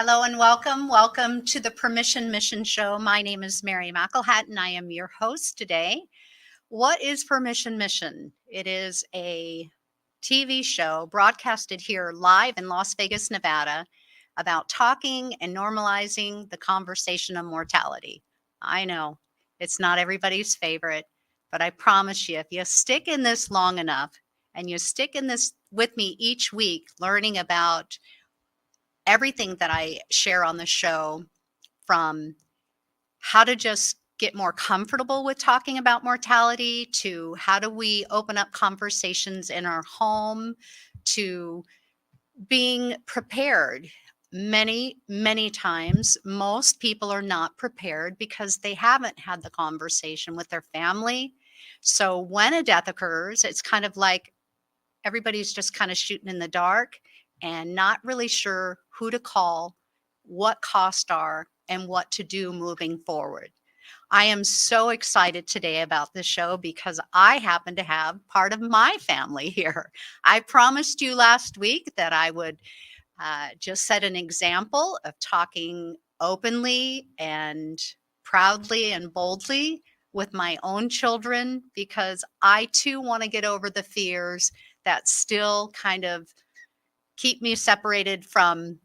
Hello and welcome. Welcome to the Permission Mission Show. My name is Mary McElhatton. I am your host today. What is Permission Mission? It is a TV show broadcasted here live in Las Vegas, Nevada, about talking and normalizing the conversation of mortality. I know it's not everybody's favorite, but I promise you, if you stick in this long enough and you stick in this with me each week, learning about everything that I share on the show, from how to just get more comfortable with talking about mortality, to how do we open up conversations in our home, to being prepared. Many times, most people are not prepared because they haven't had the conversation with their family. So when a death occurs, it's kind of like everybody's just kind of shooting in the dark and not really sure who to call, what costs are, and what to do moving forward. I am so excited today about this show because I happen to have part of my family here. I promised you last week that I would just set an example of talking openly and proudly and boldly with my own children, because I too want to get over the fears that still kind of keep me separated from,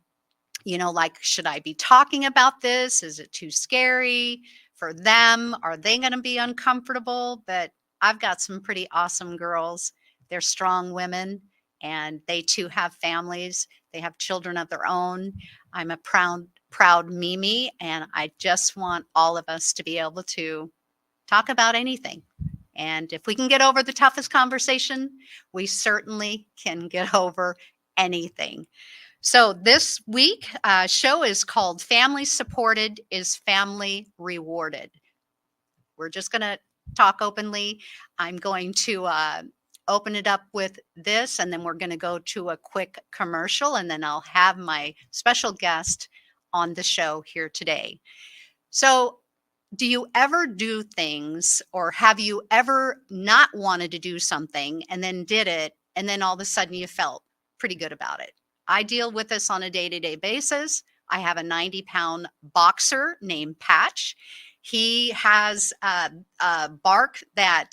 like, should I be talking about this? Is it too scary for them? Are they going to be uncomfortable? But I've got some pretty awesome girls. They're strong women, and they too have families. They have children of their own. I'm a proud Mimi, and I just want all of us to be able to talk about anything. And if we can get over the toughest conversation, we certainly can get over anything. So this week show is called Family Supported is Family Rewarded. We're just going to talk openly. I'm going to open it up with this, and then we're going to go to a quick commercial, and then I'll have my special guest on the show here today. So do you ever do things, or have you ever not wanted to do something and then did it, and then all of a sudden you felt pretty good about it? I deal with this on a day-to-day basis. I have a 90-pound boxer named Patch. He has a bark that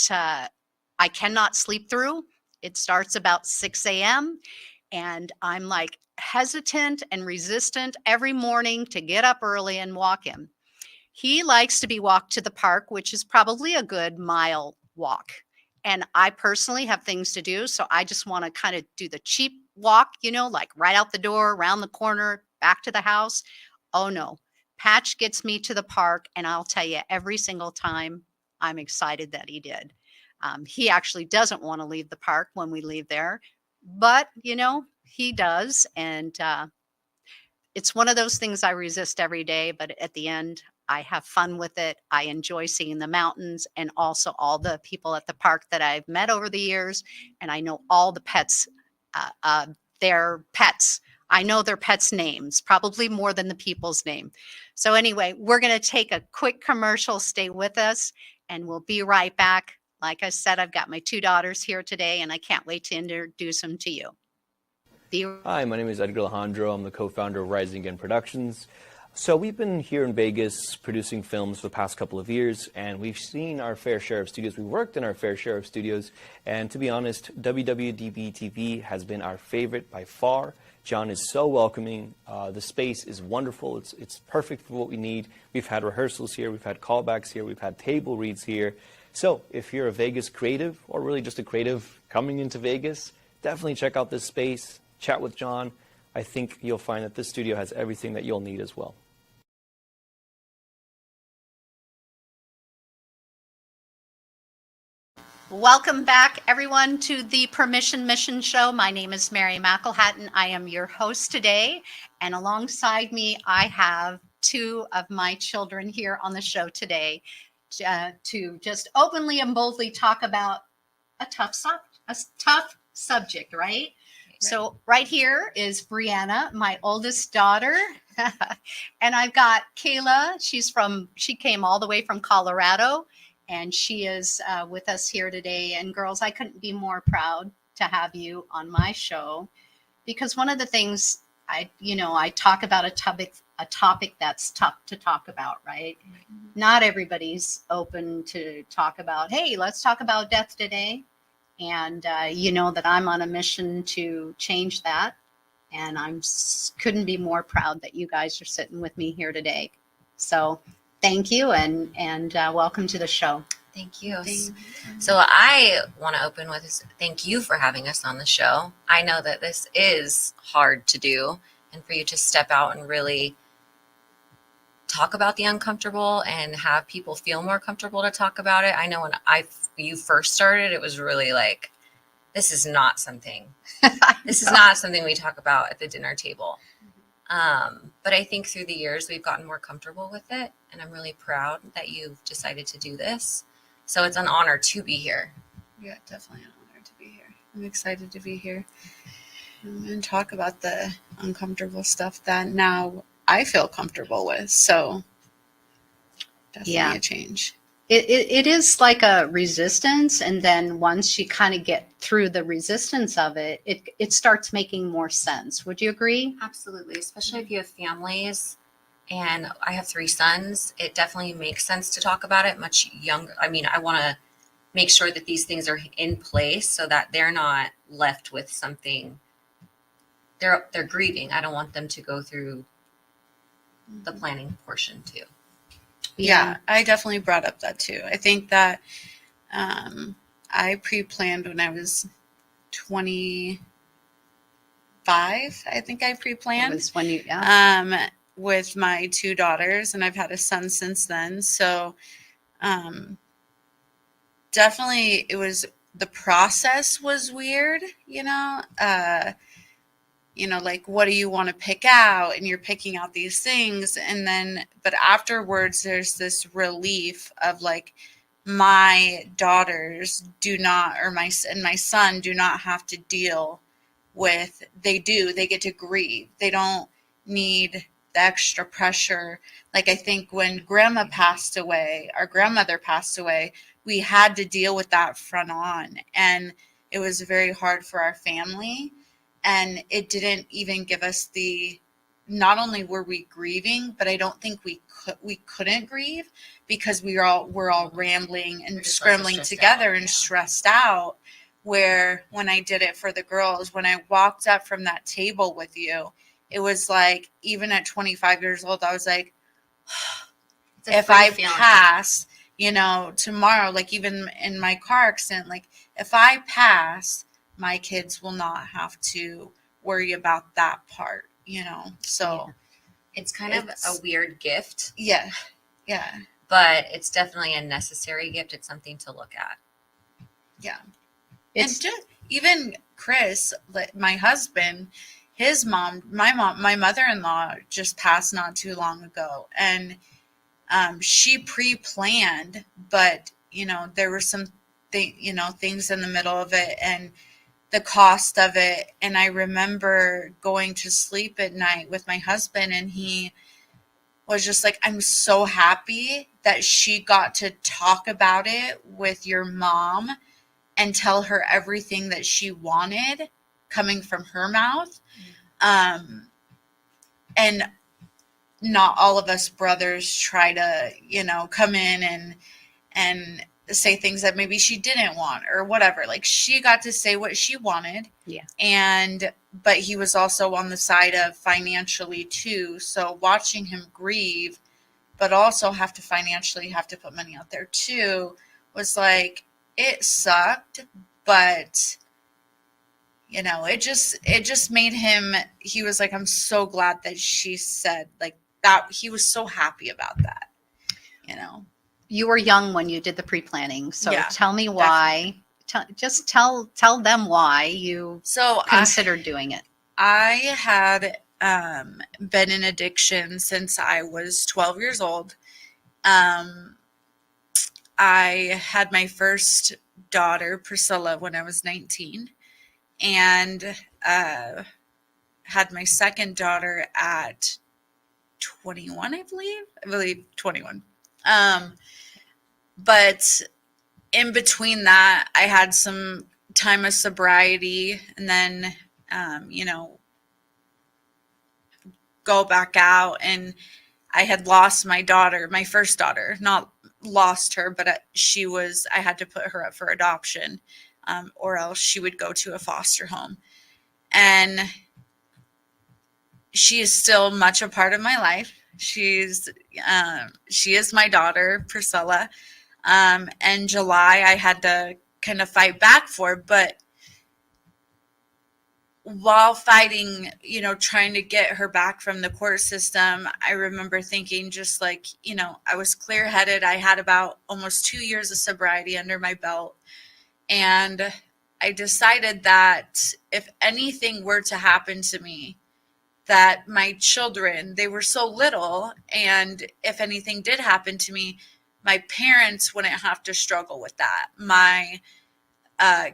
I cannot sleep through. It starts about 6 a.m. and I'm like hesitant and resistant every morning to get up early and walk him. He likes to be walked to the park, which is probably a good mile walk. And I personally have things to do, so I just want to kind of do the cheap walk, like right out the door, around the corner, back to the house. Oh no, Patch gets me to the park, and I'll tell you, every single time I'm excited that he did. He actually doesn't want to leave the park when we leave there, but he does. And it's one of those things I resist every day, but at the end, I have fun with it. I enjoy seeing the mountains, and also all the people at the park that I've met over the years. And I know all the pets, their pets. I know their pets' names, probably more than the people's name. So anyway, we're going to take a quick commercial. Stay with us, and we'll be right back. Like I said, I've got my two daughters here today, and I can't wait to introduce them to you. Hi, my name is Edgar Alejandro. I'm the co-founder of Rising Again Productions. So we've been here in Vegas producing films for the past couple of years, and we've seen our fair share of studios. We've worked in our fair share of studios, and to be honest, WWDBTV has been our favorite by far. John is so welcoming. The space is wonderful. It's perfect for what we need. We've had rehearsals here. We've had callbacks here. We've had table reads here. So if you're a Vegas creative, or really just a creative coming into Vegas, definitely check out this space. Chat with John. I think you'll find that this studio has everything that you'll need as well. Welcome back, everyone, to the Permission Mission Show. My name is Mary McElhatton. I am your host today, and alongside me, I have two of my children here on the show today to just openly and boldly talk about a tough subject, right? So right here is Brianna, my oldest daughter, and I've got Kayla. She came all the way from Colorado, and she is with us here today. And girls, I couldn't be more proud to have you on my show, because one of the things I talk about a topic that's tough to talk about, right? Not everybody's open to talk about, hey, let's talk about death today. And that I'm on a mission to change that. And couldn't be more proud that you guys are sitting with me here today. So thank you and welcome to the show. Thank you. So I want to open with thank you for having us on the show. I know that this is hard to do, and for you to step out and really talk about the uncomfortable and have people feel more comfortable to talk about it. I know when you first started, it was really like, this is not something we talk about at the dinner table. But I think through the years, we've gotten more comfortable with it, and I'm really proud that you've decided to do this. So it's an honor to be here. Yeah, definitely an honor to be here. I'm excited to be here and talk about the uncomfortable stuff that now I feel comfortable with. So definitely a change. It is like a resistance, and then once you kind of get through the resistance of it, it starts making more sense. Would you agree? Absolutely, especially if you have families. And I have 3 sons. It definitely makes sense to talk about it much younger. I mean, I want to make sure that these things are in place so that they're not left with something. They're grieving. I don't want them to go through the planning portion too. Yeah, I definitely brought up that too. I think that I pre-planned when I was 25. I think I pre-planned. It was when you, with my 2 daughters, and I've had a son since then. So definitely the process was weird, like, what do you want to pick out? And you're picking out these things. And then, but afterwards, there's this relief of like, my daughters do not, or my son do not have to deal with, they get to grieve. They don't need the extra pressure. Like, I think when our grandmother passed away, we had to deal with that front on, and it was very hard for our family. And it didn't even give us not only were we grieving, but I don't think we couldn't grieve because we're all rambling and scrambling together and stressed out. Where when I did it for the girls, when I walked up from that table with you, it was like, even at 25 years old, I was like, if I pass, tomorrow, like even in my car accident, like if I pass, my kids will not have to worry about that part, so it's kind of a weird gift. Yeah. But it's definitely a necessary gift. It's something to look at. Yeah. It's just, even Chris, my husband, his mom, my mother-in-law just passed not too long ago. And she pre-planned, but, there were some things in the middle of it and the cost of it. And I remember going to sleep at night with my husband, and he was just like, I'm so happy that she got to talk about it with your mom and tell her everything that she wanted coming from her mouth. And not all of us brothers try to, come in and say things that maybe she didn't want or whatever. Like, she got to say what she wanted. Yeah. But he was also on the side of financially too. So watching him grieve, but also have to put money out there too, was like, it sucked, but it just made him, he was like, I'm so glad that she said like that. He was so happy about that, You were young when you did the pre-planning, so Yeah, tell me why. Just tell them why you considered doing it. I had been in addiction since I was 12 years old. I had my first daughter, Priscilla, when I was 19, and had my second daughter at 21, I believe 21. But in between that, I had some time of sobriety, and then, go back out, and I had lost my daughter, my first daughter, not lost her, but I had to put her up for adoption, or else she would go to a foster home. And she is still much a part of my life. She is my daughter, Priscilla. And July I had to kind of fight back for, but while fighting, trying to get her back from the court system, I remember thinking just like, I was clear headed. I had about almost 2 years of sobriety under my belt. And I decided that if anything were to happen to me, that my children, they were so little, and if anything did happen to me, my parents wouldn't have to struggle with that. My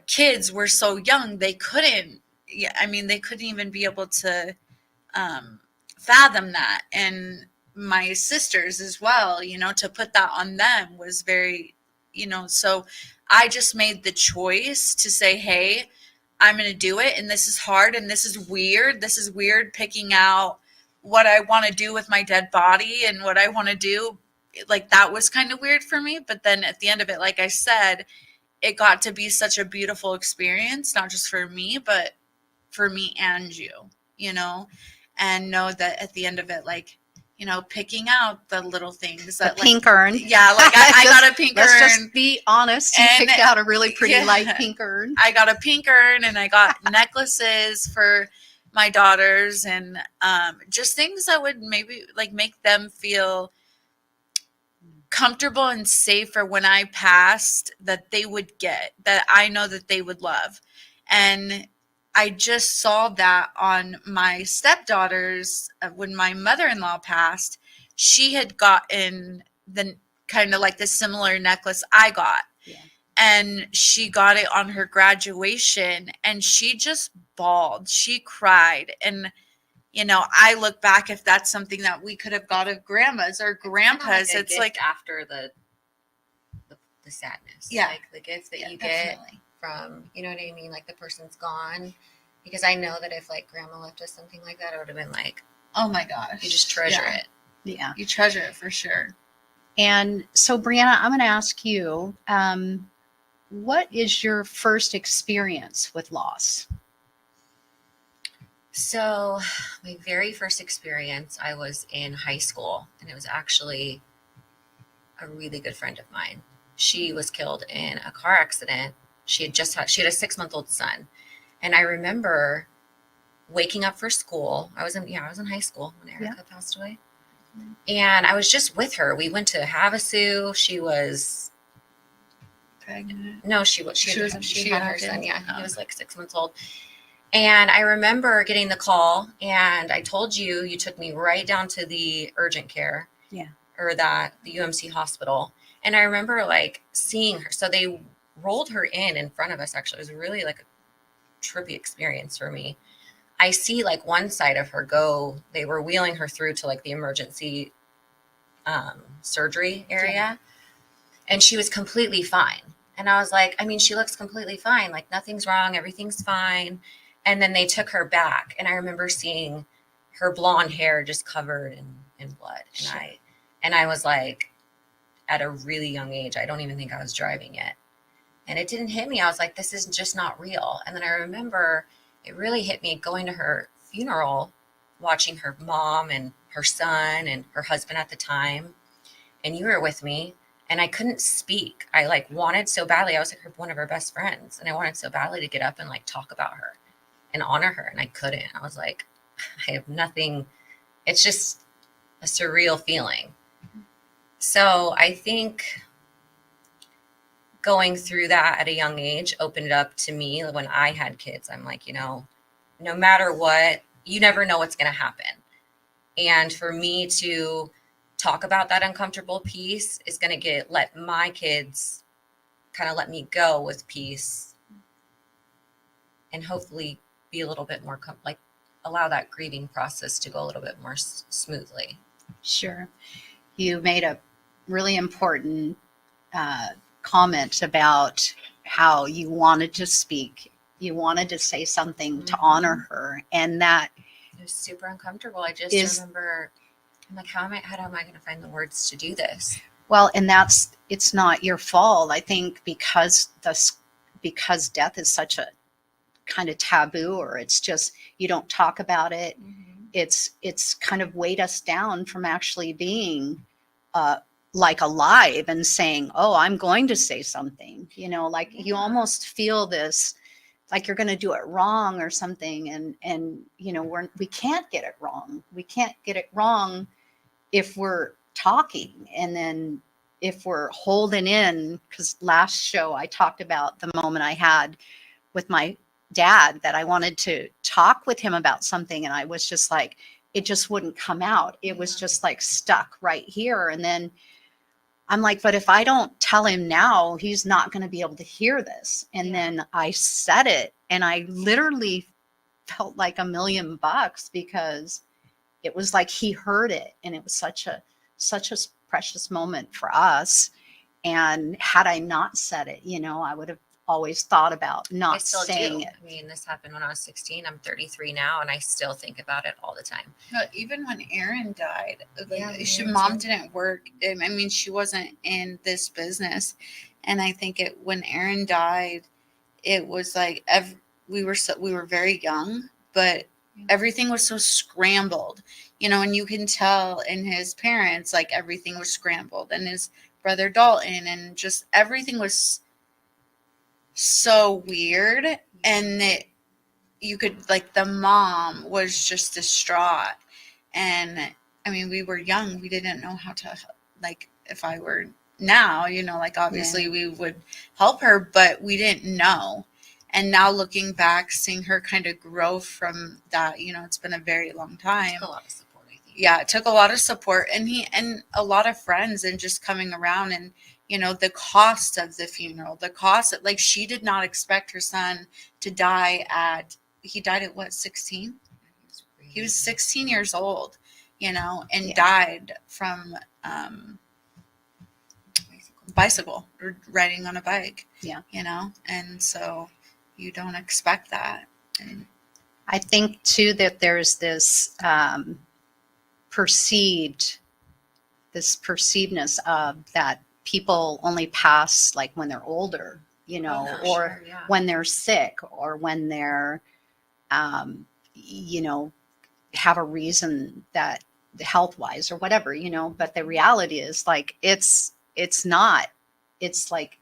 kids were so young, they couldn't even be able to fathom that. And my sisters as well, to put that on them was very, so I just made the choice to say, hey, I'm going to do it. And this is hard. And this is weird. This is weird, picking out what I want to do with my dead body and what I want to do. Like, that was kind of weird for me. But then at the end of it, like I said, it got to be such a beautiful experience, not just for me, but for me and you, and know that at the end of it, like, picking out the little things. The pink urn. Yeah, like I got a pink urn. Let's just be honest. You And- picked out a really pretty Yeah. light pink urn. I got a pink urn, and I got necklaces for my daughters, and just things that would maybe like make them feel comfortable and safe for when I passed, that they would get, that I know that they would love. And I just saw that on my stepdaughters. When my mother-in-law passed, she had gotten the kind of like the similar necklace I got. Yeah. And she got it on her graduation, and she just bawled. She cried. And, I look back, if that's something that we could have got of grandmas or grandpas, a it's gift like, after the sadness. Yeah. Like the gift that you get definitely. from, you know what I mean? Like the person's gone. Because I know that if like grandma left us something like that, it would have been like, Oh my gosh. you just treasure Yeah. it. Yeah. You treasure it for sure. And so, Brianna, I'm going to ask you, what is your first experience with loss? So, my very first experience, I was in high school, and it was actually a really good friend of mine. She was killed in a car accident. She had a 6-month-old son. And I remember waking up for school. I was in high school when Erica passed away. And I was just with her. We went to Havasu. She was Pregnant. No, she had her had son. him? Yeah, Oh. he was like 6 months old. And I remember getting the call, and I told you took me right down to the urgent care. Yeah. Or the UMC hospital. And I remember like seeing her. So they rolled her in front of us. Actually, it was really like a trippy experience for me. I see like one side of her go. They were wheeling her through to like the emergency surgery area. Yeah. And she was completely fine. And I was like, I mean, she looks completely fine. Like nothing's wrong. Everything's fine. And then they took her back. And I remember seeing her blonde hair just covered in blood. And Sure. I was like, at a really young age, I don't even think I was driving yet. And it didn't hit me. I was like, this is just not real. And then I remember it really hit me going to her funeral, watching her mom and her son and her husband at the time. And you were with me. And I couldn't speak. I like wanted so badly. I was like one of her best friends. And I wanted so badly to get up and like talk about her and honor her. And I couldn't. I was like, I have nothing. It's just a surreal feeling. So I think going through that at a young age opened it up to me when I had kids. I'm like, no matter what, you never know what's going to happen. And for me to talk about that uncomfortable piece is going to let my kids kind of let me go with peace and hopefully be a little bit more allow that grieving process to go a little bit more smoothly. Sure. You made a really important comment about how you wanted to speak. You wanted to say something to honor her, and that was super uncomfortable. I just Is- remember, I'm like, how am I going to find the words to do this? Well, and it's not your fault. I think because death is such a kind of taboo, or it's just, you don't talk about it. It's kind of weighed us down from actually being like alive and saying, oh, I'm going to say something, like you almost feel this, like you're going to do it wrong or something. And we can't get it wrong. We can't get it wrong if we're talking. And then if we're holding in, because last show I talked about the moment I had with my dad, that I wanted to talk with him about something, and I was just like, it just wouldn't come out. It was just like stuck right here. And then I'm like, but if I don't tell him now, he's not going to be able to hear this. And then I said it, and I literally felt like $1,000,000, because it was like he heard it, and it was such a precious moment for us. And had I not said it, I would have always thought about I not still saying do. it. I mean, this happened when I was 16. I'm 33 now, and I still think about it all the time. But even when Erin died, like Erin mom too. didn't work. I mean, she wasn't in this business, and I think when Erin died, it was like we were very young, but everything was so scrambled, and you can tell in his parents, like everything was scrambled, and his brother Dalton, and just everything was so weird. And that you could, like, the mom was just distraught. And I mean, we were young, we didn't know how to, like, if I were now, like, obviously we would help her, but we didn't know. And now looking back, seeing her kind of grow from that, it's been a very long time. It took a lot of support, I think. Yeah, it took a lot of support, and a lot of friends, and just coming around, and the cost of the funeral, the cost, like, she did not expect her son to die he died at what, 16? He was 16 years old, and died from bicycle, or riding on a bike. And so you don't expect that. And I think too that there's this perceivedness of that people only pass like when they're older, or when they're sick, or when they're have a reason, that health wise or whatever, but the reality is, like, it's not. It's like,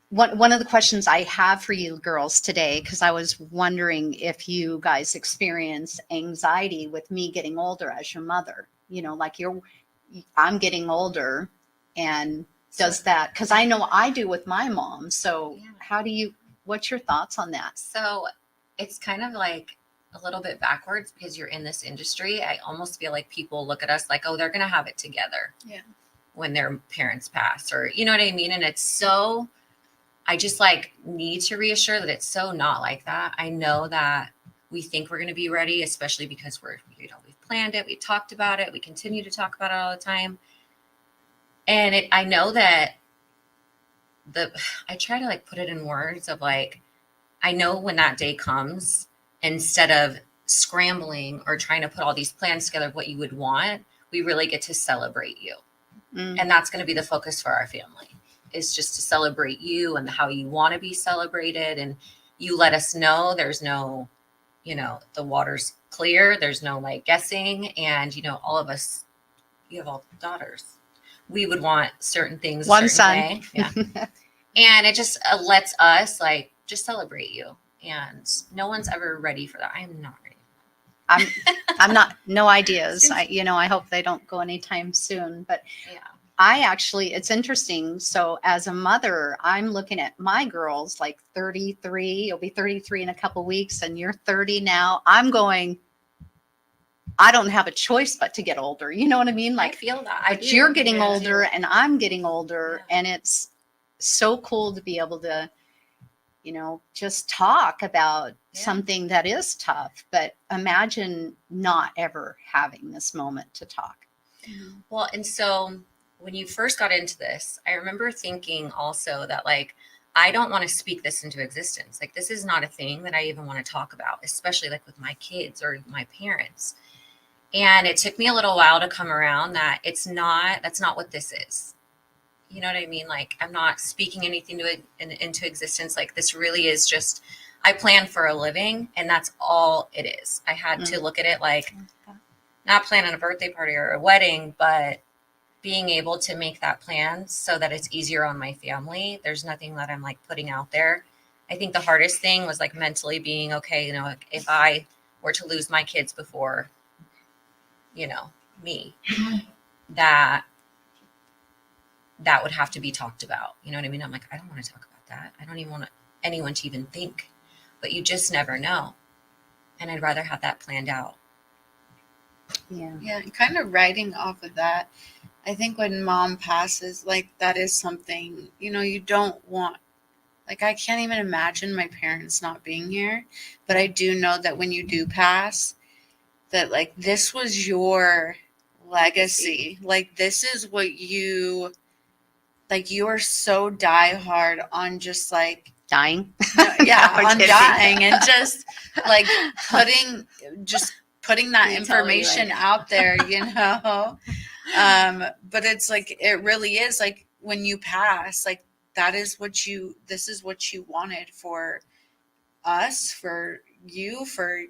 one of the questions I have for you girls today, because I was wondering if you guys experience anxiety with me getting older as your mother, like I'm getting older, and does that, because I know I do with my mom. So what's your thoughts on that? So it's kind of like a little bit backwards, because you're in this industry. I almost feel like people look at us like, oh, they're going to have it together when their parents pass, or, you know what I mean? And it's so, I just like need to reassure that it's so not like that. I know that we think we're going to be ready, especially because we've planned it. We talked about it. We continue to talk about it all the time. And I know that I try to like put it in words of like, I know when that day comes, instead of scrambling or trying to put all these plans together, what you would want, we really get to celebrate you. And that's going to be the focus for our family, is just to celebrate you and how you want to be celebrated. And you let us know there's no, the water's clear. There's no like guessing. And, all of us, you have all daughters. We would want certain things. One son. Way. Yeah. And it just lets us like just celebrate you. And no one's ever ready for that. I am not ready. I'm not, no ideas. I hope they don't go anytime soon, but I actually, it's interesting. So as a mother, I'm looking at my girls like 33, you'll be 33 in a couple weeks, and you're 30 now. I'm going, I don't have a choice but to get older. You know what I mean? Like, I feel that. But you're getting older and I'm getting older, and it's so cool to be able to, just talk about something that is tough. But imagine not ever having this moment to talk. Well, and so when you first got into this, I remember thinking also that like, I don't want to speak this into existence. Like, this is not a thing that I even want to talk about, especially like with my kids or my parents. And it took me a little while to come around that that's not what this is. You know what I mean? Like, I'm not speaking anything into existence. Like, this really is just, I plan for a living, and that's all it is. I had to look at it like not planning a birthday party or a wedding, but being able to make that plan so that it's easier on my family. There's nothing that I'm like putting out there. I think the hardest thing was like mentally being okay, you know, like if I were to lose my kids before, you know, me, that would have to be talked about. You know what I mean? I'm like, I don't want to talk about that. I don't even want anyone to even think, but you just never know. And I'd rather have that planned out. Yeah. Yeah, and kind of riding off of that, I think when mom passes, like that is something, you know, you don't want, like I can't even imagine my parents not being here, but I do know that when you do pass, that like this was your legacy. Like this is what you, like you are so diehard on just like, Dying. yeah, I'm on kidding. dying and just like putting that You tell me, information like- out there, you know. But it's like it really is like when you pass, like this is what you wanted for us, for you, for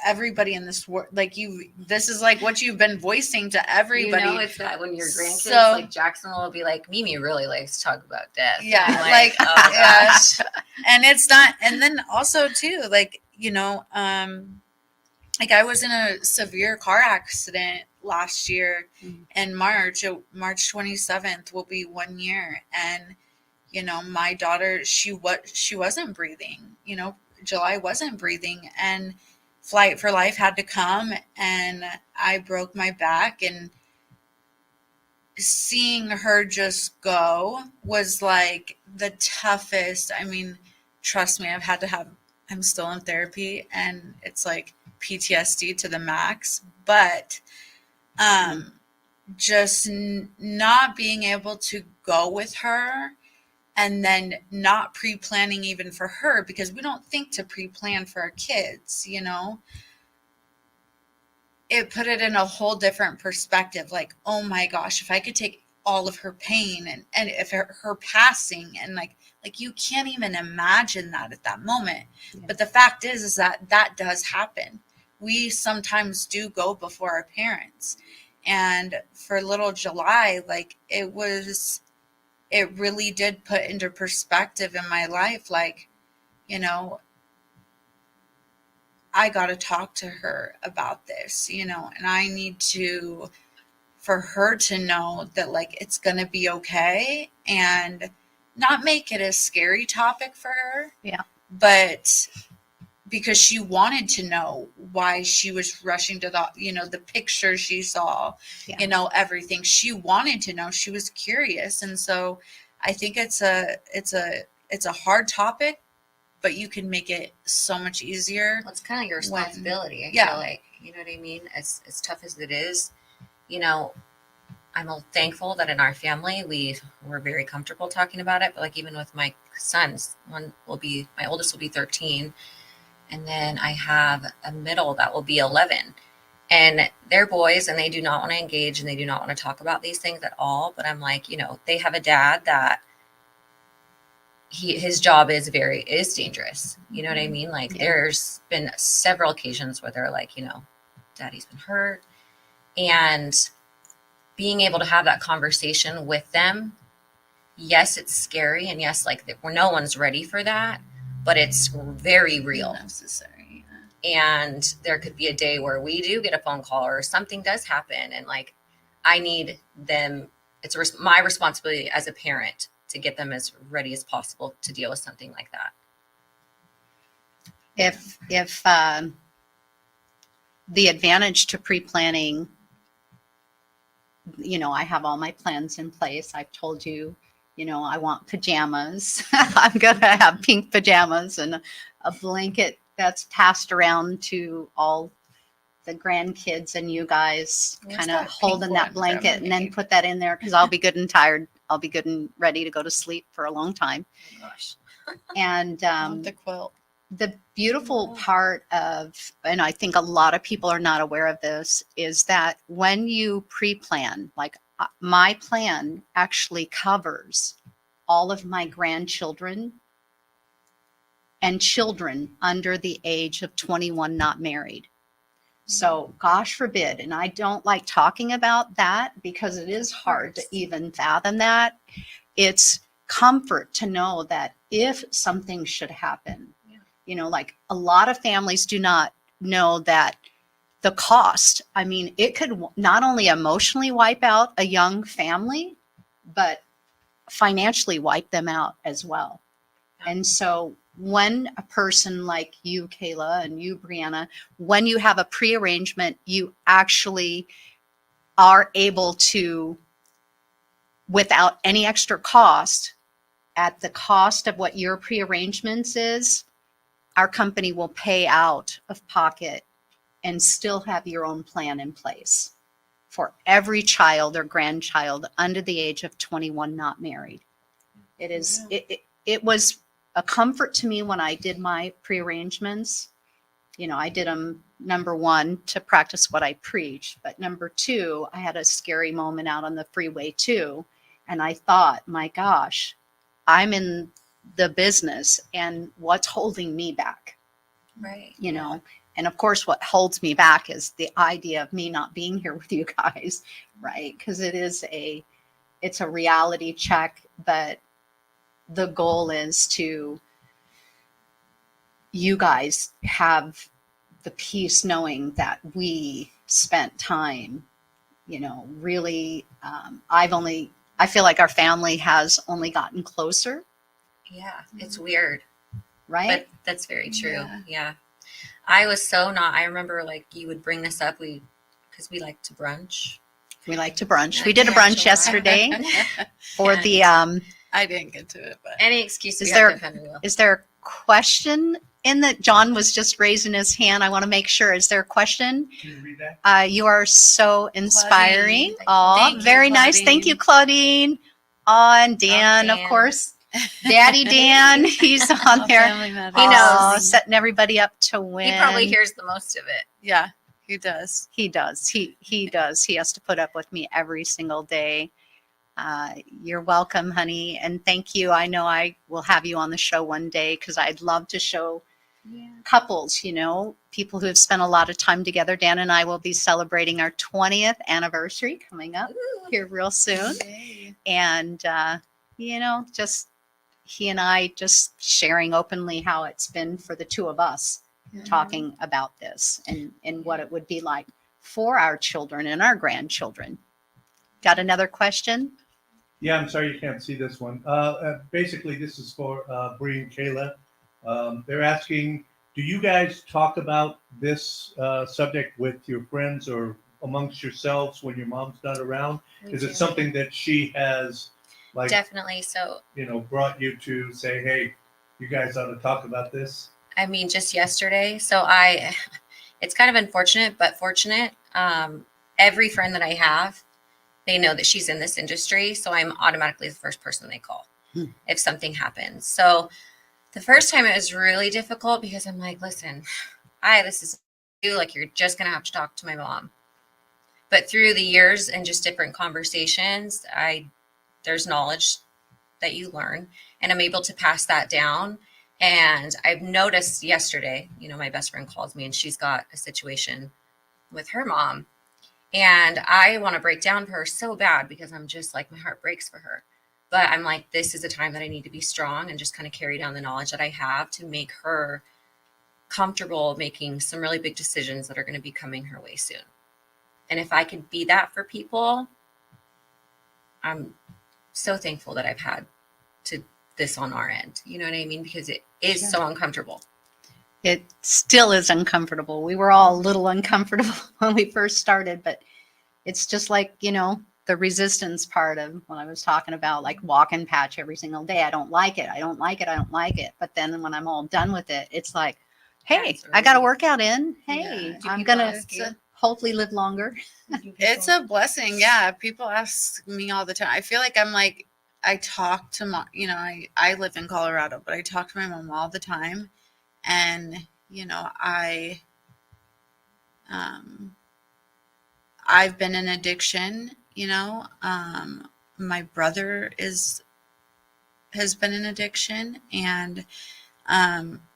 everybody in this world. Like this is like what you've been voicing to everybody. You know, it's that when your grandkids, So- like Jackson will be like, Mimi really likes to talk about death. Yeah, And I'm like, oh yeah. gosh. And it's not, and then also too, like, you know, like I was in a severe car accident last year in March 27th will be 1 year. And, you know, my daughter, she wasn't breathing, you know, July wasn't breathing, and Flight for Life had to come, and I broke my back, and seeing her just go was like the toughest. I mean, trust me, I'm still in therapy, and it's like PTSD to the max, but just not being able to go with her, and then not pre-planning even for her, because we don't think to pre-plan for our kids, you know. It put it in a whole different perspective. Like, oh my gosh, if I could take all of her pain and if her passing, and like you can't even imagine that at that moment. Yeah. But the fact is that does happen. We sometimes do go before our parents. And for little July, like it really did put into perspective in my life, like, you know, I got to talk to her about this, you know, and I need for her to know that like it's going to be okay, and not make it a scary topic for her. Yeah. But because she wanted to know why she was rushing to the picture she saw, you know, everything she wanted to know. She was curious. And so I think it's a hard topic, but you can make it so much easier. Well, it's kind of your responsibility. I feel like, you know what I mean? As tough as it is, you know, I'm thankful that in our family, we're very comfortable talking about it. But like, even with my sons, my oldest will be 13. And then I have a middle that will be 11, and they're boys, and they do not want to engage, and they do not want to talk about these things at all. But I'm like, you know, they have a dad that his job is dangerous. You know what I mean? Like there's been several occasions where they're like, you know, daddy's been hurt, and being able to have that conversation with them. Yes, it's scary. And yes, like no one's ready for that, but it's very real. Necessary. And there could be a day where we do get a phone call or something does happen. And like, I need them. It's my responsibility as a parent to get them as ready as possible to deal with something like that. If the advantage to pre-planning, you know, I have all my plans in place. I've told you, you know, I want pajamas. I'm going to have pink pajamas and a blanket that's passed around to all the grandkids and you guys, kind of holding that blanket and then put that in there because I'll be good and tired I'll be good and ready to go to sleep for a long time. Oh gosh. And The quilt. the beautiful part of, and I think a lot of people are not aware of this, is that when you pre-plan, like my plan actually covers all of my grandchildren and children under the age of 21 not married. So gosh forbid, and I don't like talking about that because it is hard to even fathom that. It's comfort to know that if something should happen, you know, like a lot of families do not know that the cost, I mean, it could not only emotionally wipe out a young family, but financially wipe them out as well. And so when a person like you, Kayla, and you, Brianna, when you have a pre-arrangement, you actually are able to, without any extra cost, at the cost of what your pre-arrangements is, our company will pay out of pocket and still have your own plan in place for every child or grandchild under the age of 21 not married. It is, it was a comfort to me when I did my pre-arrangements. You know, I did them, number one, to practice what I preach, but number two, I had a scary moment out on the freeway too. And I thought, my gosh, I'm in the business and what's holding me back? Right. You know, and of course, what holds me back is the idea of me not being here with you guys, right? Because it's a reality check, but the goal is to you guys have the peace knowing that we spent time, you know, really, I feel like our family has only gotten closer. Yeah, it's weird, right? But that's very true. Yeah. I was so not, I remember like you would bring this up, because we like to brunch. We like to brunch. We did a brunch yesterday for the, I didn't get to it, but any excuse is there a question in that? John was just raising his hand. I want to make sure. Is there a question? Can you read that? You are so inspiring. Oh, Thank very you, nice. Thank you, Claudine. Oh, and Dan, of course. Daddy Dan, he's on there. Family matters. He knows. Setting everybody up to win. He probably hears the most of it. Yeah, he does. He does. He does. He has to put up with me every single day. You're welcome, honey. And thank you. I know I will have you on the show one day because I'd love to show couples, you know, people who have spent a lot of time together. Dan and I will be celebrating our 20th anniversary coming up here real soon. Yay. And, you know, just he and I just sharing openly how it's been for the two of us talking about this and what it would be like for our children and our grandchildren. Got another question? Yeah, I'm sorry you can't see this one. Basically, this is for Bree and Kayla. They're asking, do you guys talk about this subject with your friends or amongst yourselves when your mom's not around? Is it something that she has, like, definitely? So, you know, brought you to say, hey, you guys ought to talk about this? I mean, just yesterday. So it's kind of unfortunate, but fortunate. Every friend that I have, they know that she's in this industry. So I'm automatically the first person they call if something happens. So the first time it was really difficult because I'm like, listen, this is you, like, you're just going to have to talk to my mom. But through the years and just different conversations, there's knowledge that you learn and I'm able to pass that down. And I've noticed yesterday, you know, my best friend calls me and she's got a situation with her mom. And I want to break down for her so bad because I'm just like, my heart breaks for her. But I'm like, this is a time that I need to be strong and just kind of carry down the knowledge that I have to make her comfortable making some really big decisions that are going to be coming her way soon. And if I could be that for people, I'm so thankful that I've had to this on our end. You know what I mean? Because it is so uncomfortable. It still is uncomfortable. We were all a little uncomfortable when we first started, but it's just like, you know, the resistance part of when I was talking about, like, walk and patch every single day. I don't like it. I don't like it. I don't like it. But then when I'm all done with it, it's like, hey, I got a workout in. Hey, I'm going to hopefully live longer. It's a blessing. Yeah. People ask me all the time. I feel like I'm like I talk to my, I live in Colorado, but I talk to my mom all the time. And, um, I've been in addiction, my brother has been in addiction. And,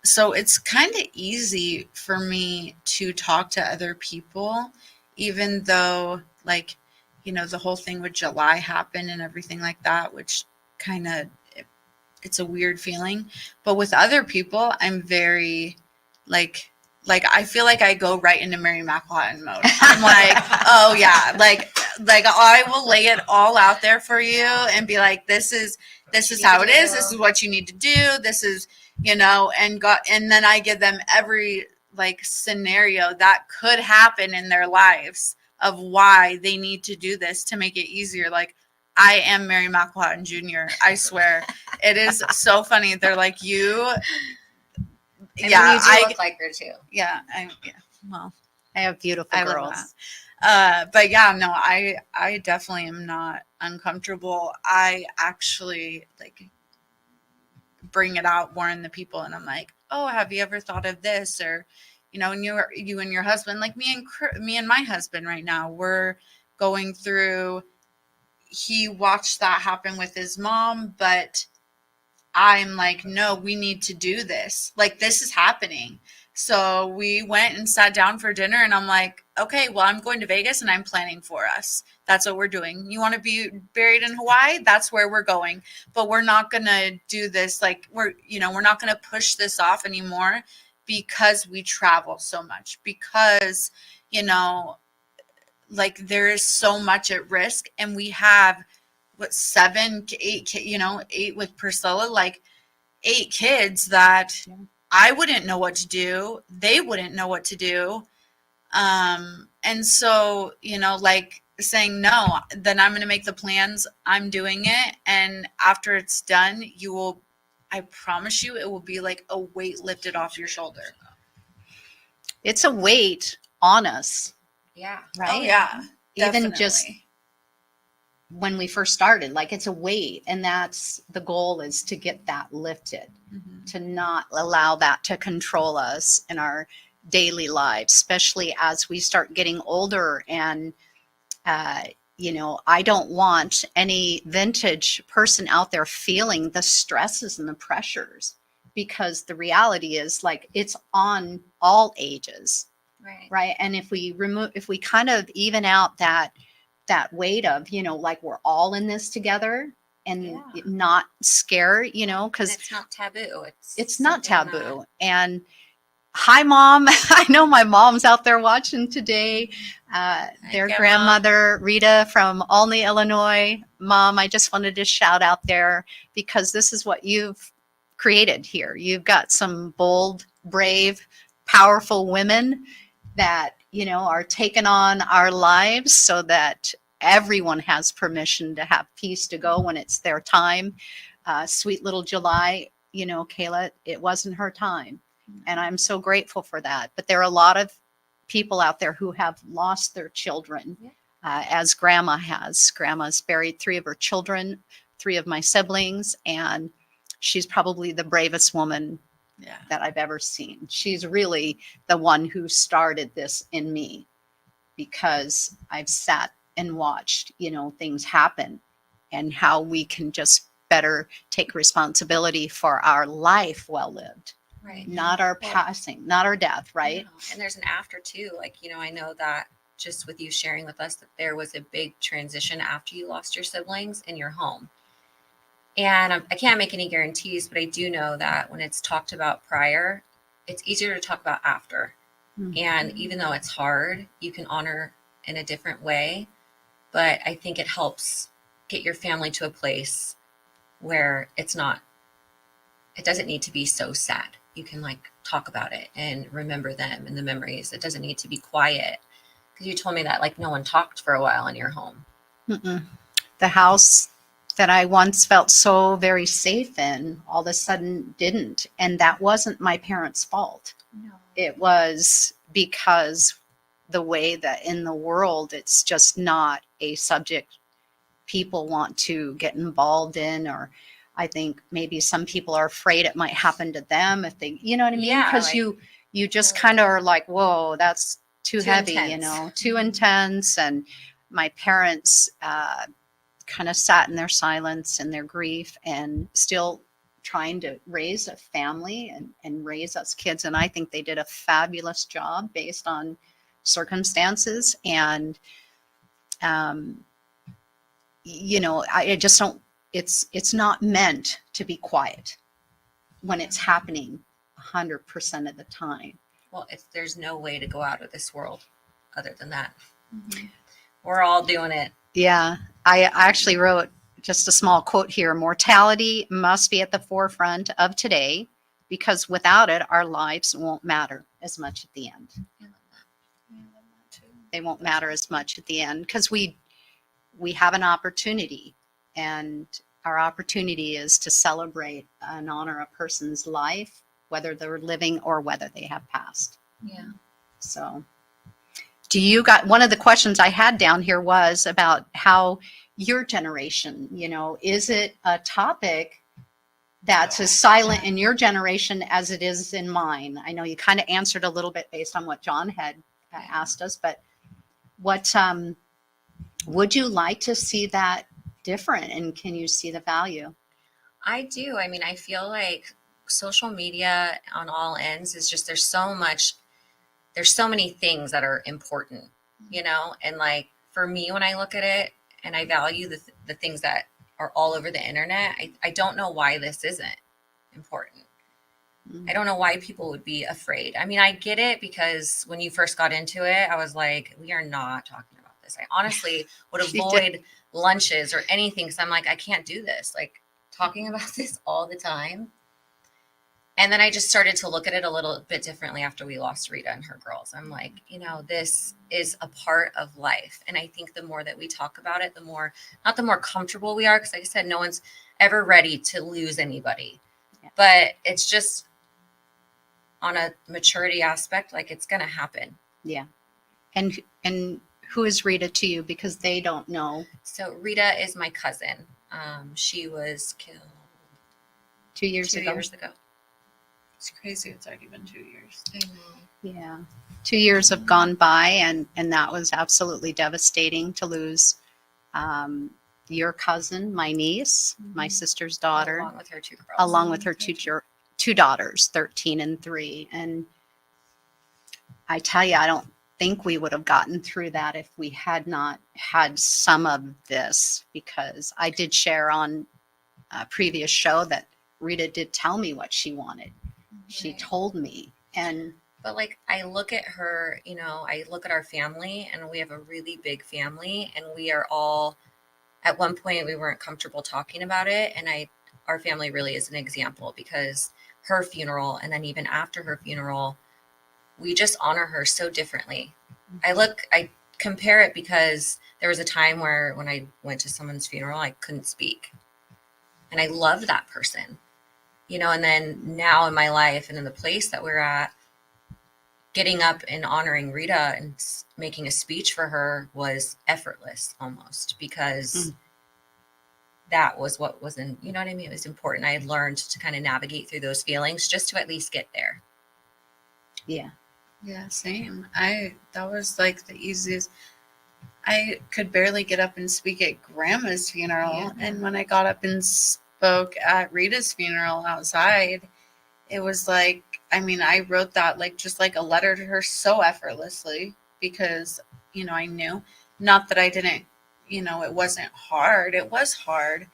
so it's kind of easy for me to talk to other people, even though like, the whole thing with July happened and everything like that, which kind of, it's a weird feeling. But with other people, I'm very like I feel like I go right into Mary McElhattan mode. I'm like, oh yeah, like I will lay it all out there for you and be like, this is how it is. This is what you need to do. This is, and then I give them every like scenario that could happen in their lives of why they need to do this to make it easier. Like, I am Mary McElhattan Jr. I swear. It is so funny. They're like, you. And Yeah, you do look like her too. Yeah. Well, I have beautiful I love girls. that. But yeah, no, I definitely am not uncomfortable. I actually like bring it out more in the people, and I'm like, oh, have you ever thought of this? Or, and you and your husband, like me and my husband right now, we're going through. He watched that happen with his mom, but I'm like, no, we need to do this. Like, this is happening. So we went and sat down for dinner, and I'm like, okay, well, I'm going to Vegas and I'm planning for us. That's what we're doing. You want to be buried in Hawaii? That's where we're going. But we're not going to do this. Like, we're not going to push this off anymore because we travel so much, because, like there is so much at risk, and we have what 7, 8, 8 with Priscilla, like 8 kids that I wouldn't know what to do. They wouldn't know what to do. And so, like saying, no, then I'm going to make the plans. I'm doing it. And after it's done, I promise you, it will be like a weight lifted off your shoulder. It's a weight on us. Yeah. Right. Oh yeah. Even Definitely. just when we first started, like it's a weight, and that's the goal, is to get that lifted, to not allow that to control us in our daily lives, especially as we start getting older. And, I don't want any vintage person out there feeling the stresses and the pressures, because the reality is like it's on all ages. Right. And if we kind of even out that weight of, like we're all in this together, and not scared, because it's not taboo. It's not taboo. And hi, Mom. I know my mom's out there watching today. Their grandmother, Rita from Olney, Illinois. Mom, I just wanted to shout out there, because this is what you've created here. You've got some bold, brave, powerful women that, are taking on our lives so that everyone has permission to have peace to go when it's their time. Sweet little July, Kayla, it wasn't her time. And I'm so grateful for that. But there are a lot of people out there who have lost their children, as Grandma has. Grandma's buried 3 of her children, 3 of my siblings, and she's probably the bravest woman that I've ever seen. She's really the one who started this in me, because I've sat and watched, things happen, and how we can just better take responsibility for our life well lived. Right. Not our passing, not our death, right? And there's an after too. Like, I know that just with you sharing with us that there was a big transition after you lost your siblings in your home. And I can't make any guarantees, but I do know that when it's talked about prior, it's easier to talk about after. Mm-hmm. And even though it's hard, you can honor in a different way. But I think it helps get your family to a place where it doesn't need to be so sad. You can talk about it and remember them and the memories. It doesn't need to be quiet. Because you told me that no one talked for a while in your home. Mm-mm. The house that I once felt so very safe in, all of a sudden didn't. And that wasn't my parents' fault. No. It was because the way that in the world, it's just not a subject people want to get involved in, or I think maybe some people are afraid it might happen to them if they, you know what I mean? Yeah, Because like- you just kind of are like, whoa, that's too heavy, you intense. know, too intense. And my parents kind of sat in their silence and their grief and still trying to raise a family and raise us kids. And I think they did a fabulous job based on circumstances. And, you know, I just don't, it's not meant to be quiet when it's happening 100% of the time. Well, there's no way to go out of this world other than that. We're all doing it. Yeah, I actually wrote just a small quote here. Mortality must be at the forefront of today because without it, our lives won't matter as much at the end. They won't matter as much at the end because we have an opportunity, and our opportunity is to celebrate and honor a person's life, whether they're living or whether they have passed. Yeah. So one of the questions I had down here was about how your generation, you know, is it a topic that's as silent in your generation as it is in mine? I know you kind of answered a little bit based on what John had asked us, but what would you like to see that different, and can you see the value? I do. I mean, I feel like social media on all ends is just, there's so many things that are important, you know? And like, for me, when I look at it and I value the things that are all over the internet, I don't know why this isn't important. I don't know why people would be afraid. I mean, I get it because when you first got into it, I was like, we are not talking about this. I honestly would avoid lunches or anything because I'm like, I can't do this. Like, talking about this all the time. And then I just started to look at it a little bit differently after we lost Rita and her girls. I'm like, you know, this is a part of life. And I think the more that we talk about it, not the more comfortable we are, because like I said, no one's ever ready to lose anybody. Yeah. But it's just on a maturity aspect, like it's going to happen. Yeah. And who is Rita to you? Because they don't know. So Rita is my cousin. She was killed 2 years ago. It's crazy. It's already been 2 years. I know. Yeah. 2 years have gone by, and that was absolutely devastating to lose your cousin, my niece, my sister's daughter, along with her two girls, along with her two daughters, 13 and 3. And I tell you, I don't think we would have gotten through that if we had not had some of this, because I did share on a previous show that Rita did tell me what she wanted. She told me. But like, I look at her, you know, I look at our family, and we have a really big family, and we are all, at one point we weren't comfortable talking about it. And our family really is an example, because her funeral, and then even after her funeral, we just honor her so differently. I compare it because there was a time where when I went to someone's funeral, I couldn't speak, and I loved that person. You know, and then now in my life and in the place that we're at, getting up and honoring Rita and making a speech for her was effortless almost, because that was what was you know what I mean? It was important. I had learned to kind of navigate through those feelings just to at least get there. Yeah. Yeah, same. That was like the easiest. I could barely get up and speak at Grandma's funeral. Yeah. And when I got up and spoke at Rita's funeral outside, it was like, I mean, I wrote that like just like a letter to her so effortlessly, because, you know, I knew, not that I didn't, you know, it wasn't hard. It was hard,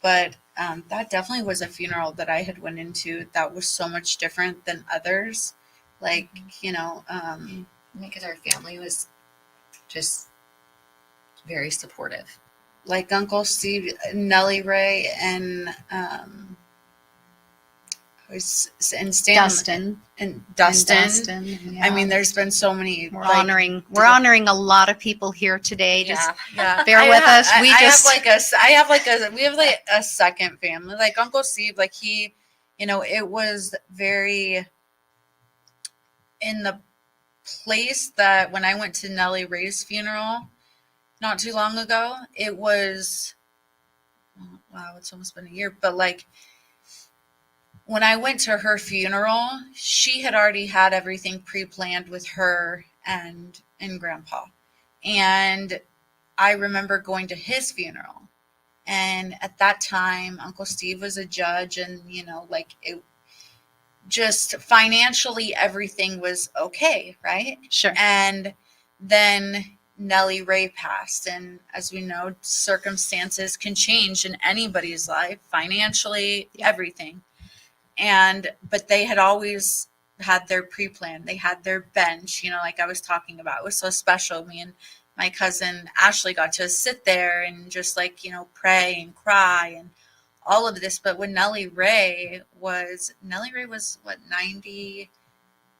but that definitely was a funeral that I had went into that was so much different than others. Like, you know, because our family was just very supportive. Like Uncle Steve, Nellie Ray, and Dustin. Yeah. I mean, there's been so many. We're honoring a lot of people here today. Just bear with us. We have like a second family, like Uncle Steve. Like he, you know, it was very in the place that when I went to Nellie Ray's funeral, not too long ago. It was, wow, it's almost been a year, but like when I went to her funeral, she had already had everything pre-planned with her and grandpa. And I remember going to his funeral. And at that time, Uncle Steve was a judge, and like it just financially everything was okay, right? Sure. And then Nellie Ray passed, and as we know, circumstances can change in anybody's life, financially, everything. But they had always had their pre-plan. They had their bench, like I was talking about. It was so special. Me and my cousin Ashley got to sit there and just pray and cry and all of this. But when Nellie Ray was what, 90?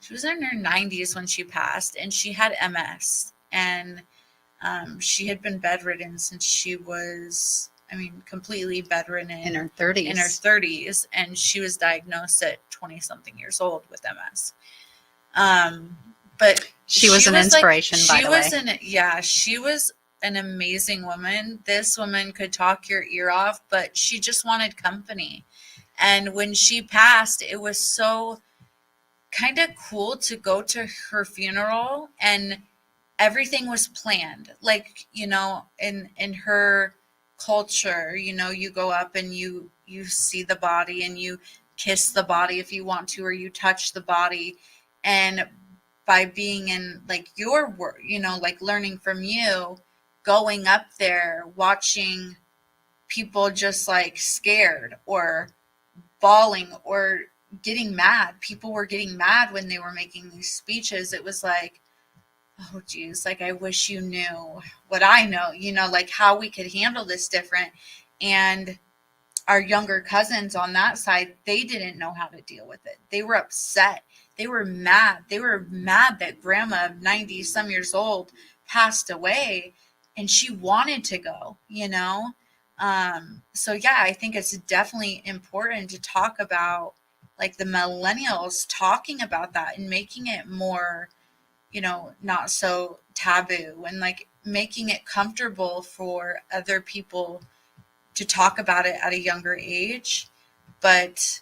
She was in her 90s when she passed, and she had MS, and she had been bedridden since she was, completely bedridden In her 30s. In her 30s, and she was diagnosed at 20-something years old with MS. But she was an inspiration, by the way. She was an amazing woman. This woman could talk your ear off, but she just wanted company. And when she passed, it was so kind of cool to go to her funeral, and everything was planned. Like, in her culture, you go up and you see the body and you kiss the body if you want to, or you touch the body. And by being in like your work, like learning from you, going up there, watching people just like scared or bawling or getting mad. People were getting mad when they were making these speeches. It was like, oh geez, like I wish you knew what I know, like how we could handle this different. And our younger cousins on that side, they didn't know how to deal with it. They were upset. They were mad. They were mad that grandma, 90 some years old, passed away, and she wanted to go, So yeah, I think it's definitely important to talk about like the millennials talking about that and making it more, not so taboo, and like making it comfortable for other people to talk about it at a younger age. But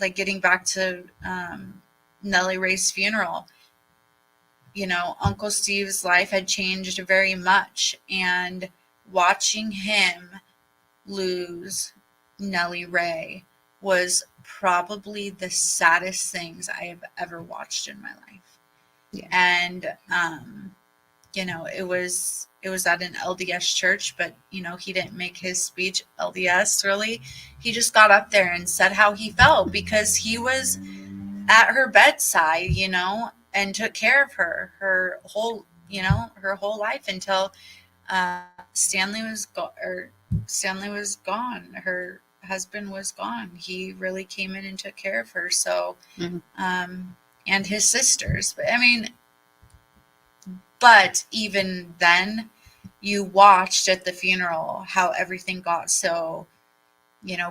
like getting back to Nellie Ray's funeral, Uncle Steve's life had changed very much, and watching him lose Nellie Ray was probably the saddest things I have ever watched in my life. Yeah. And it was at an LDS church, but he didn't make his speech LDS really. He just got up there and said how he felt, because he was at her bedside, and took care of her whole life until Stanley was gone. Her husband was gone. He really came in and took care of her. So, and his sisters. But even then, you watched at the funeral how everything got so,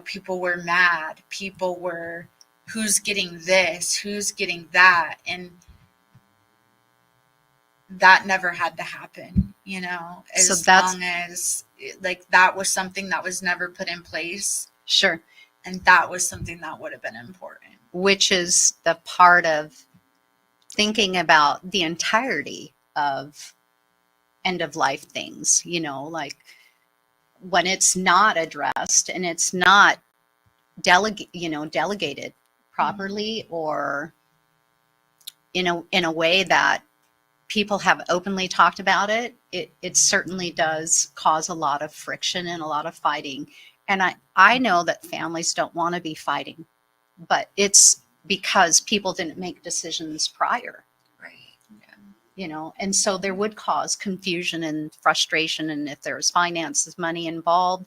people were mad. People were, who's getting this? Who's getting that? And that never had to happen, as long as like that was something that was never put in place. Sure. And that was something that would have been important. Which is the part of thinking about the entirety of end of life things, like when it's not addressed and it's not delegated properly, or in a way that people have openly talked about it, it certainly does cause a lot of friction and a lot of fighting. And I know that families don't want to be fighting, but it's because people didn't make decisions prior. Right. And so there would cause confusion and frustration. And if there's finances, money involved,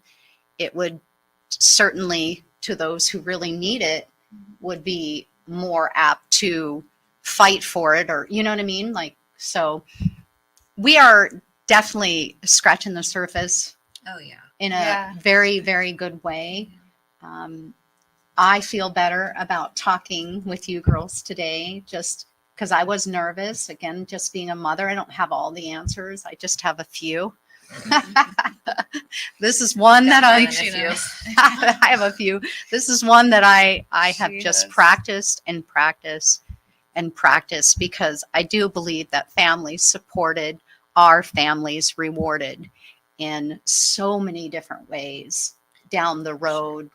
it would certainly, to those who really need it, would be more apt to fight for it, or, you know what I mean? Like, so we are definitely scratching the surface. Oh yeah. In a very, very good way. I feel better about talking with you girls today, just because I was nervous. Again, just being a mother, I don't have all the answers. I just have a few. This is one that Got I more than a few. I have a few. This is one that I have She just has. practiced and practiced and practiced because I do believe that families supported are families rewarded in so many different ways down the road.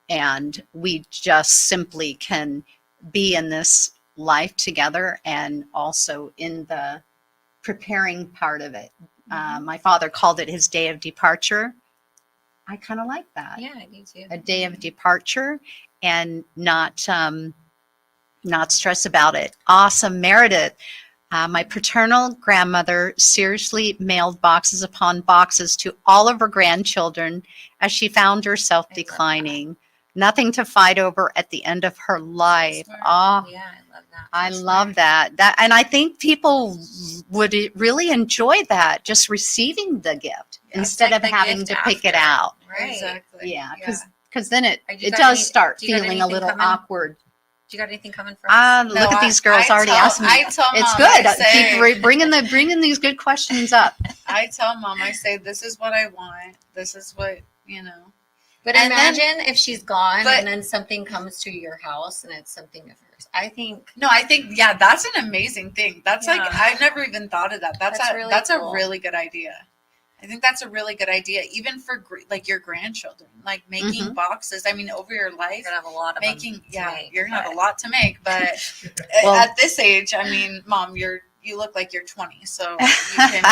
And we just simply can be in this life together and also in the preparing part of it. My father called it his day of departure. I kind of like that. Yeah, I do too. A day of departure and not stress about it. Awesome, Meredith. My paternal grandmother seriously mailed boxes upon boxes to all of her grandchildren as she found herself I love that. declining. Nothing to fight over at the end of her life. smart. Oh, Yeah, I love that. I So love smart. that. And I think people would really enjoy that, just receiving the gift Yeah, instead take of the having gift to pick it after. out. Right. Exactly. Yeah, because then it You got does any- start do you got feeling a anything little coming? awkward. Do you got anything coming for us? Look at these girls already tell, asked me. I tell It's Mom, good. I say, Keep bringing these good questions up. I tell Mom, I say, this is what I want. This is what, you know. But And then- imagine if she's gone but- and then something comes to your house and it's something of hers. I think No, I think, yeah, that's an amazing thing. That's like, Yeah. I've never even thought of that. That's That's a, really that's cool. a really good idea. I think that's a really good idea, even for like your grandchildren, like making boxes. I mean, over your you're life, gonna have a lot of making, them to yeah, make, you're gonna have a but- lot to make. But Well- at this age, I mean, Mom, you look like you're 20, so you can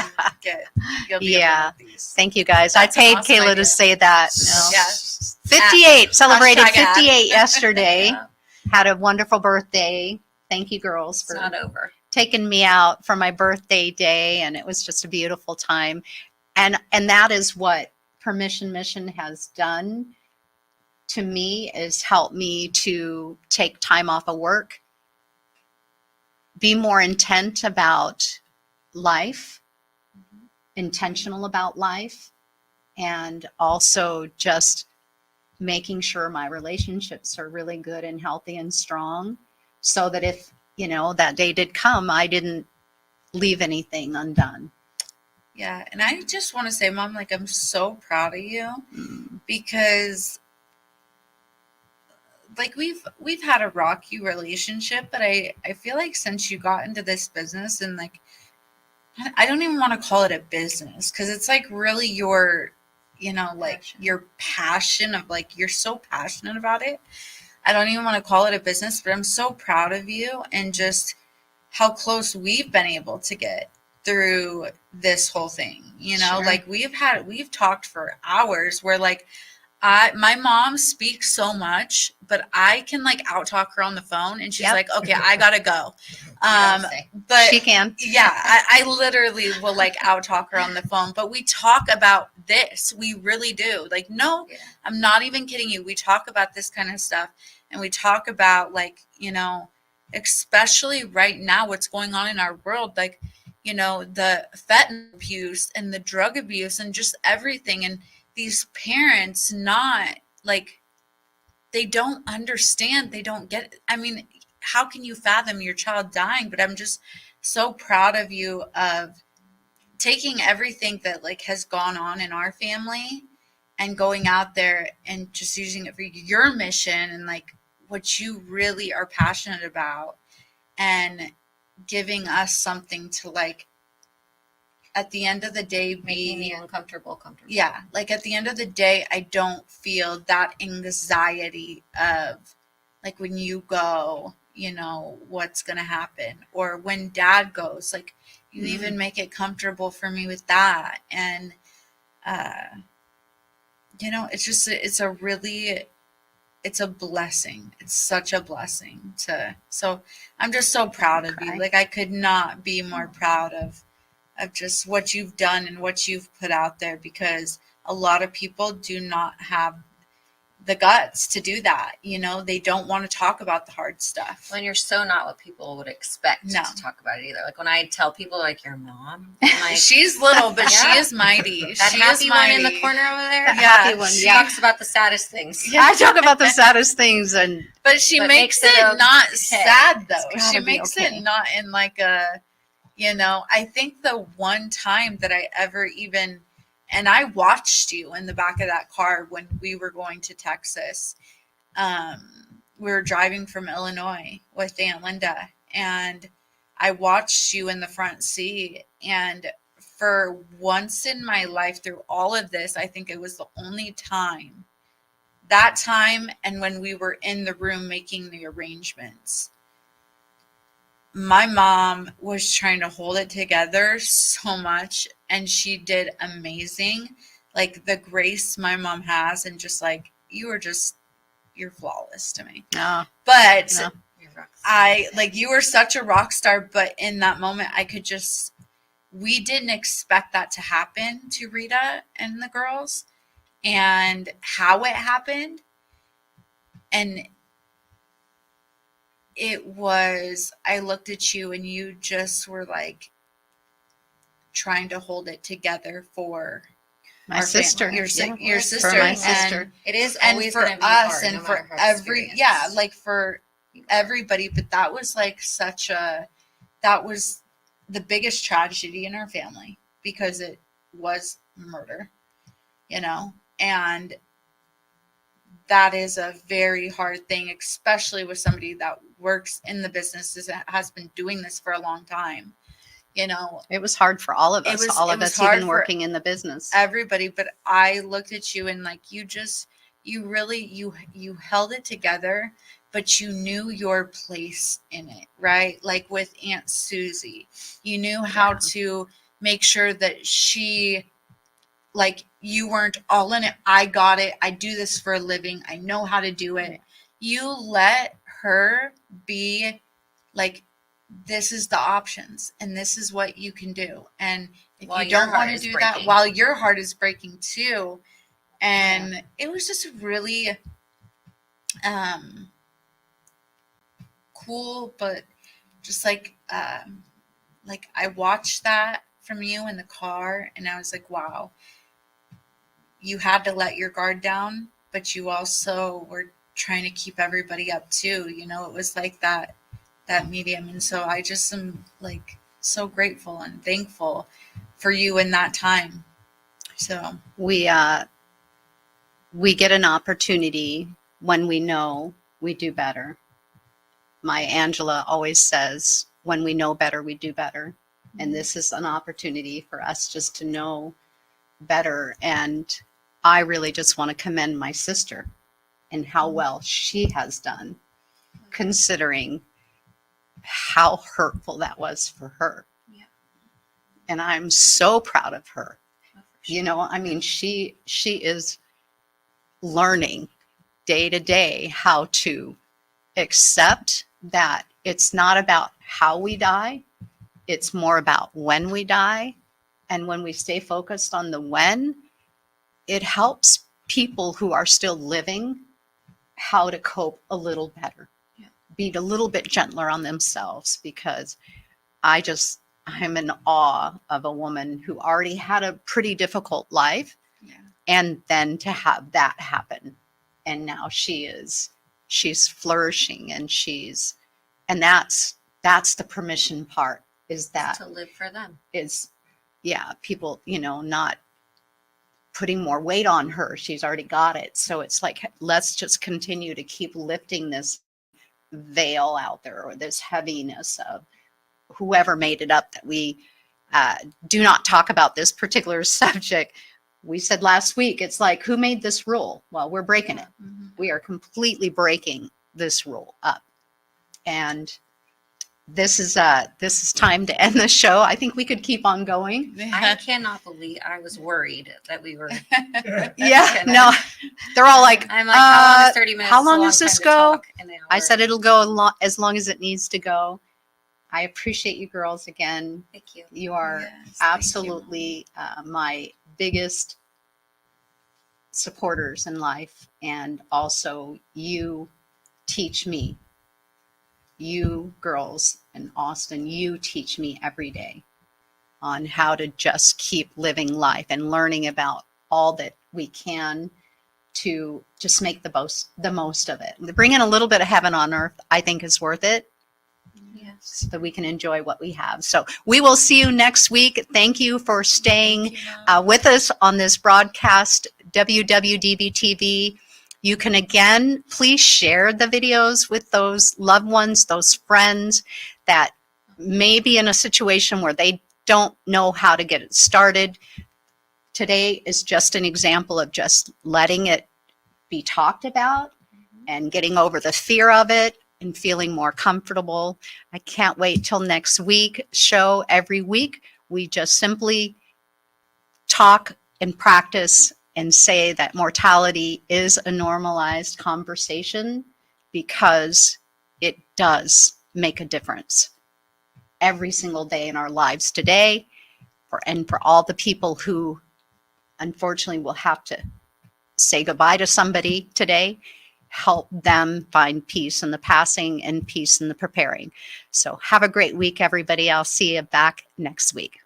you'll be Yeah. able to make these. Thank you guys. That's I an paid awesome Kayla idea. to say that. No. Yeah. 58, celebrated Hashtag ad. 58 yesterday. Yeah, Had a wonderful birthday. Thank you, girls, it's for not over. taking me out for my birthday day, and it was just a beautiful time. And that is what Permission Mission has done to me, is help me to take time off of work, be more intent about life, intentional about life, and also just making sure my relationships are really good and healthy and strong, so that if, that day did come, I didn't leave anything undone. Yeah, and I just want to say, Mom, like, I'm so proud of you because, like, we've had a rocky relationship, but I feel like since you got into this business, and like, I don't even want to call it a business, because it's like really your, like Passion. your passion of, like, you're so passionate about it. I don't even want to call it a business, but I'm so proud of you and just how close we've been able to get through this whole thing. Sure. Like, we've talked for hours where, like, my mom speaks so much, but I can, like, out talk her on the phone, and she's Yep. like, okay, I gotta go. don't say. But She can. yeah, I literally will, like, out talk her on the phone, but we talk about this. We really do. Like, no, Yeah. I'm not even kidding you. We talk about this kind of stuff, and we talk about, like, especially right now, what's going on in our world, like, the fentanyl abuse and the drug abuse and just everything. And these parents, not like, they don't understand. They don't get it. I mean, how can you fathom your child dying? But I'm just so proud of you of taking everything that, like, has gone on in our family and going out there and just using it for your mission and, like, what you really are passionate about, and giving us something to, like, at the end of the day, Making the be, uncomfortable comfortable. yeah, like, at the end of the day, I don't feel that anxiety of, like, when you go, what's going to happen, or when Dad goes, like, you even make it comfortable for me with that. And, it's just, it's a blessing. It's such a blessing so I'm just so proud of you. Okay. Like, I could not be more proud of just what you've done and what you've put out there, because a lot of people do not have the guts to do that. They don't want to talk about the hard stuff. When you're so not what people would expect No. to talk about it either. Like when I tell people, like, your mom, I'm like, She's little, but she Yeah. is mighty. that She happy is one in mighty. the corner over there. That Yeah, happy one, She yeah. talks about the saddest things. Yeah. I talk about the saddest things, and But she But makes makes it it not okay. sad, though. It's gotta She be makes okay. it not in, like, a, I think the one time that I ever even And I watched you in the back of that car when we were going to Texas. We were driving from Illinois with Aunt Linda, and I watched you in the front seat. And for once in my life through all of this, I think it was the only time, that time and when we were in the room making the arrangements, my mom was trying to hold it together so much, and she did amazing. Like the grace my mom has, and just like, you're flawless to me. No, But no. you were such a rock star, but in that moment we didn't expect that to happen to Rita and the girls, and how it happened. And I looked at you and you just were like trying to hold it together for My sister. your Yeah. sister, For my and sister. It is and always for going to be us, hard, and no for matter how experienced like for you are. everybody. But that was like that was the biggest tragedy in our family, because it was murder, and that is a very hard thing, especially with somebody that works in the business, has been doing this for a long time. It was hard for all of us. All of us even working in the business. Everybody. But I looked at you and like, you held it together, but you knew your place in it, right? Like with Aunt Susie, you knew how to make sure that she, like, you weren't all in it. I got it. I do this for a living. I know how to do it. You let her be like, this is the options and this is what you can do. And if you don't want to do that, while your heart is breaking too. And it was just really cool, but just like I watched that from you in the car, and I was like, wow, you had to let your guard down, but you also were trying to keep everybody up too. It was like that medium. And so I just am like so grateful and thankful for you in that time. So We get an opportunity when we know we do better. My Angela always says, when we know better, we do better. And this is an opportunity for us just to know better. And I really just want to commend my sister and how well she has done, considering how hurtful that was for her. Yeah. And I'm so proud of her. I mean, she is learning day to day how to accept that it's not about how we die, it's more about when we die. And when we stay focused on the when, it helps people who are still living how to cope a little better, be a little bit gentler on themselves, because I'm in awe of a woman who already had a pretty difficult life, and then to have that happen. And now she's flourishing, and that's the permission part, is that to live for them. People, not putting more weight on her. She's already got it. So it's like, let's just continue to keep lifting this veil out there, or this heaviness of whoever made it up, that we do not talk about this particular subject. We said last week, it's like, who made this rule? Well, we're breaking it. Mm-hmm. We are completely breaking this rule up. And this is time to end the show. I think we could keep on going. I cannot believe, I was worried that we were. Yeah, no, they're all like, I'm like, how long is 30 minutes? how long It's a long does this time to go? talk, and they all I were- said it'll go as long as it needs to go. I appreciate you girls again. Thank you. You are Yes, thank you. absolutely my biggest supporters in life. And also, you teach me. You girls in Austin, you teach me every day on how to just keep living life and learning about all that we can to just make the most of it. Bringing a little bit of heaven on earth, I think, is worth it. Yes. so that we can enjoy what we have. So we will see you next week. Thank you for staying with us on this broadcast, WWDBTV. You can again, please share the videos with those loved ones, those friends that may be in a situation where they don't know how to get it started. Today is just an example of just letting it be talked about and getting over the fear of it and feeling more comfortable. I can't wait till next week show. Every week, we just simply talk and practice and say that mortality is a normalized conversation, because it does make a difference every single day in our lives today, and for all the people who unfortunately will have to say goodbye to somebody today, help them find peace in the passing and peace in the preparing. So have a great week, everybody. I'll see you back next week.